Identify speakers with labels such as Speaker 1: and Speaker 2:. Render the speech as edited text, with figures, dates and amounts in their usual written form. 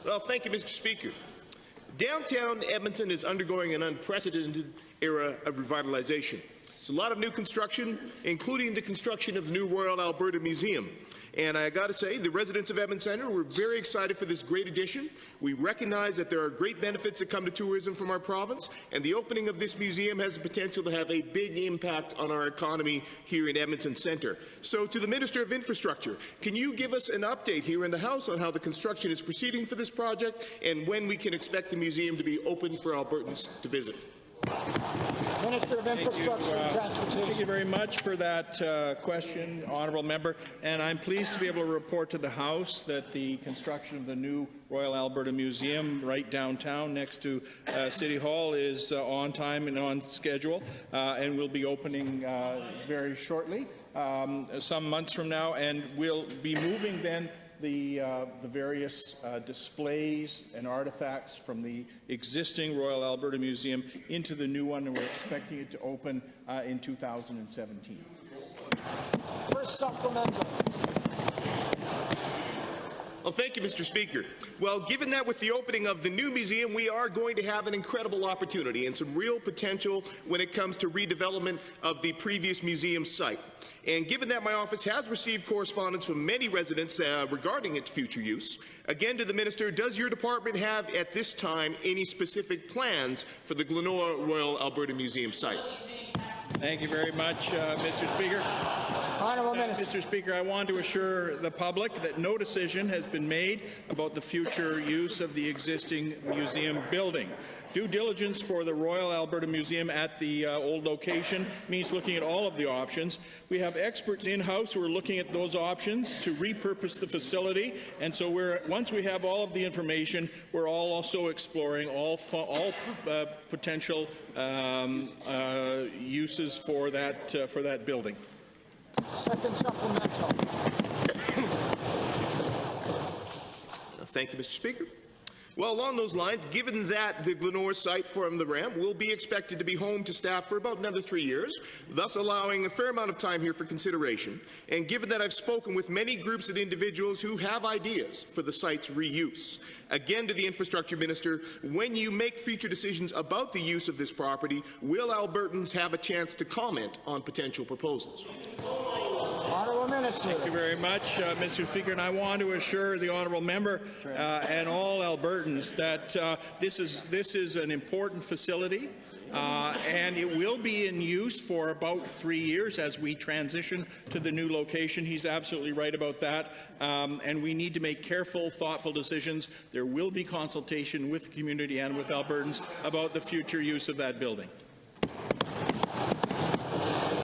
Speaker 1: Well, thank you, Mr. Speaker. Downtown Edmonton is undergoing an unprecedented era of revitalization. It's a lot of new construction, including the construction of the new Royal Alberta Museum. And I got to say, the residents of Edmonton Centre were very excited for this great addition. We recognize that there are great benefits that come to tourism from our province, and the opening of this museum has the potential to have a big impact on our economy here in Edmonton Centre. So to the Minister of Infrastructure, can you give us an update here in the House on how the construction is proceeding for this project and when we can expect the museum to be open for Albertans to visit?
Speaker 2: Minister of Infrastructure and Transportation.
Speaker 3: Thank you very much for that question, honourable member. And I'm pleased to be able to report to the House that the construction of the new Royal Alberta Museum right downtown next to City Hall is on time and on schedule and will be opening very shortly, some months from now, and we'll be moving then the various displays and artifacts from the existing Royal Alberta Museum into the new one, and we're expecting it to open in 2017.
Speaker 2: First supplemental.
Speaker 1: Well, thank you, Mr. Speaker. Well, given that with the opening of the new museum, we are going to have an incredible opportunity and some real potential when it comes to redevelopment of the previous museum site. And given that my office has received correspondence from many residents regarding its future use, again to the Minister, does your department have at this time any specific plans for the Glenora Royal Alberta Museum site?
Speaker 3: Thank you very much, Mr. Speaker.
Speaker 2: Honourable Minister.
Speaker 3: Mr. Speaker, I want to assure the public that no decision has been made about the future use of the existing museum building. Due diligence for the Royal Alberta Museum at the old location means looking at all of the options. We have experts in-house who are looking at those options to repurpose the facility, and so once we have all of the information, we're also exploring all potential uses for that building.
Speaker 2: Second supplemental.
Speaker 1: Thank you, Mr. Speaker. Well, along those lines, given that the Glenora site from the ramp will be expected to be home to staff for about another 3 years, thus allowing a fair amount of time here for consideration, and given that I've spoken with many groups of individuals who have ideas for the site's reuse, again to the Infrastructure Minister, when you make future decisions about the use of this property, will Albertans have a chance to comment on potential proposals?
Speaker 2: Honourable Minister.
Speaker 3: Thank you very much, Mr. Speaker, and I want to assure the honourable member and all Albertans that this is an important facility, and it will be in use for about 3 years as we transition to the new location. He's absolutely right about that, and we need to make careful, thoughtful decisions. There will be consultation with the community and with Albertans about the future use of that building.